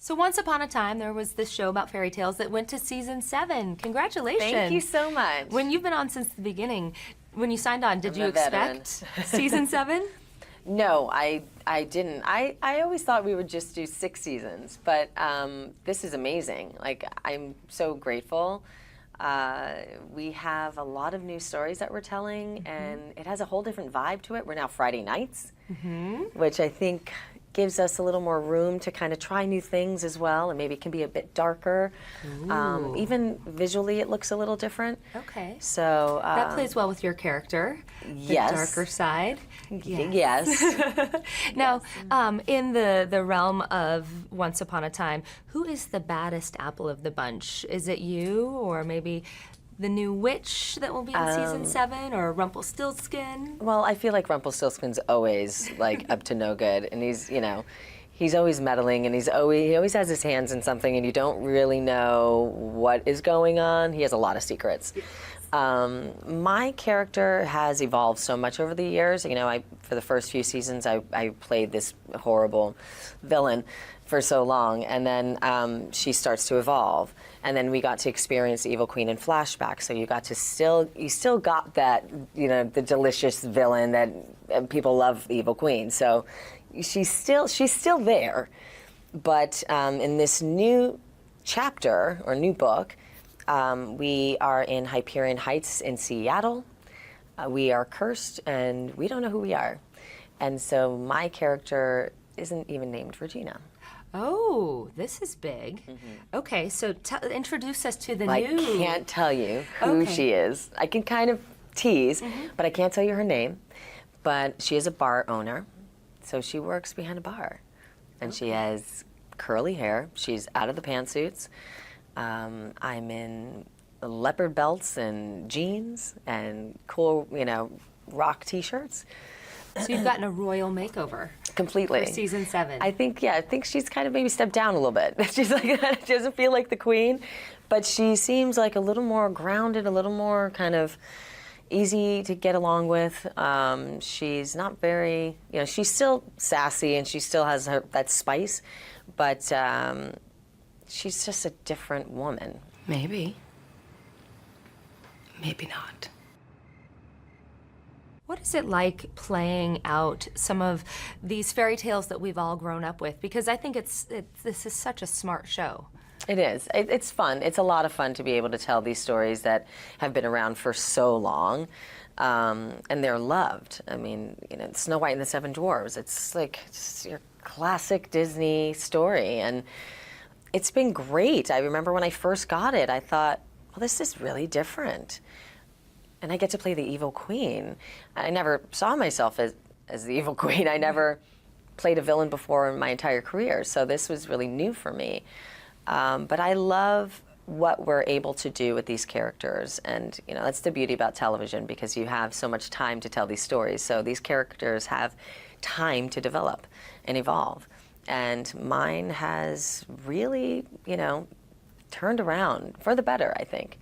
So once upon a time, there was this show about fairy tales that went to season 7. Congratulations. Thank you so much. When you've been on since the beginning, when you signed on, did I'm you a veteran. expect season 7? No, I didn't. I always thought we would just do 6 seasons, but this is amazing. Like, I'm so grateful. We have a lot of new stories that we're telling, and it has a whole different vibe to it. We're now Friday nights, which I think gives us a little more room to kind of try new things as well, and maybe it can be a bit darker. Even visually, it looks a little different. Okay. So That plays well with your character, the yes. darker side. Yes. Now, in the realm of Once Upon a Time, who is the baddest apple of the bunch? Is it you, or maybe the new witch that will be in season 7, or Rumpelstiltskin? Well, I feel like Rumpelstiltskin's always like up to no good, and he's, you know, he's always meddling, and he always has his hands in something, and you don't really know what is going on. He has a lot of secrets. My character has evolved so much over the years. You know, for the first few seasons, I played this horrible villain for so long, and then she starts to evolve, and then we got to experience the Evil Queen in flashback. So you still got that, you know, the delicious villain that people love, the Evil Queen. So she's still there, but in this new chapter or new book, we are in Hyperion Heights in Seattle. We are cursed, and we don't know who we are, and so my character isn't even named Regina. Oh, this is big. Okay, so introduce us to the new. I can't tell you who she is. I can kind of tease, but I can't tell you her name. But she is a bar owner, so she works behind a bar, and she has curly hair. She's out of the pantsuits. I'm in leopard belts and jeans and cool, you know, rock T-shirts. So you've gotten a royal makeover. Completely. For season 7. I think she's kind of maybe stepped down a little bit. She's like, she doesn't feel like the queen, but she seems like a little more grounded, a little more kind of easy to get along with. She's not very, you know, she's still sassy and she still has that spice, but she's just a different woman. Maybe. Maybe not. What is it like playing out some of these fairy tales that we've all grown up with? Because I think this is such a smart show. It is. It's fun. It's a lot of fun to be able to tell these stories that have been around for so long, and they're loved. I mean, you know, Snow White and the Seven Dwarfs. It's like your classic Disney story, and it's been great. I remember when I first got it, I thought, well, this is really different. And I get to play the Evil Queen. I never saw myself as the Evil Queen. I never played a villain before in my entire career, so this was really new for me. But I love what we're able to do with these characters, and you know, that's the beauty about television, because you have so much time to tell these stories. So these characters have time to develop and evolve. And mine has really, you know, turned around for the better, I think.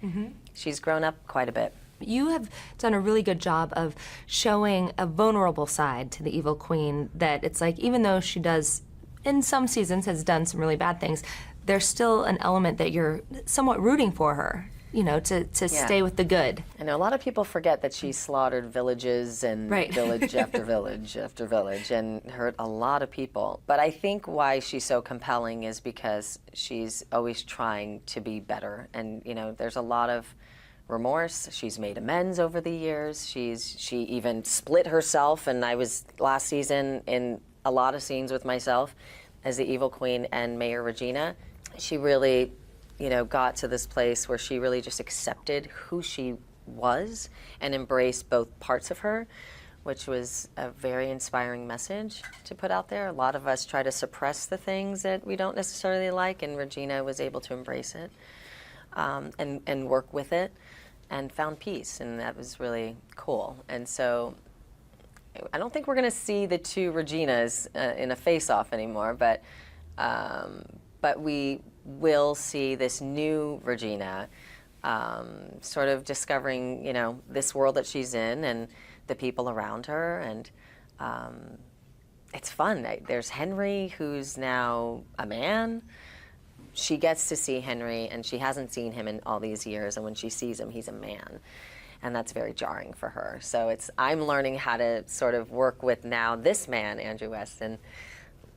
She's grown up quite a bit. You have done a really good job of showing a vulnerable side to the Evil Queen, that it's like, even though she does, in some seasons, has done some really bad things, there's still an element that you're somewhat rooting for her, you know, to stay with the good. I know a lot of people forget that she slaughtered villages and village after village after village and hurt a lot of people. But I think why she's so compelling is because she's always trying to be better. And, you know, there's a lot of remorse. She's made amends over the years. She even split herself, and I was last season in a lot of scenes with myself as the Evil Queen and Mayor Regina. She really, you know, got to this place where she really just accepted who she was and embraced both parts of her, which was a very inspiring message to put out there. A lot of us try to suppress the things that we don't necessarily like, and Regina was able to embrace it and work with it and found peace, and that was really cool. And so I don't think we're going to see the two Reginas in a face-off anymore, but we will see this new Regina sort of discovering, you know, this world that she's in and the people around her, and it's fun. There's Henry, who's now a man. she gets to see Henry, and she hasn't seen him in all these years, and when she sees him, he's a man. And that's very jarring for her. So I'm learning how to sort of work with now this man, Andrew Weston,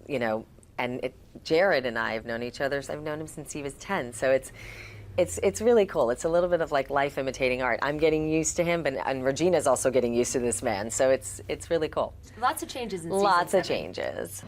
you know, and Jared and I have known each other, I've known him since he was 10, so it's really cool. It's a little bit of like life imitating art. I'm getting used to him, and Regina's also getting used to this man, so it's really cool. Lots of changes in season Lots of 7. changes.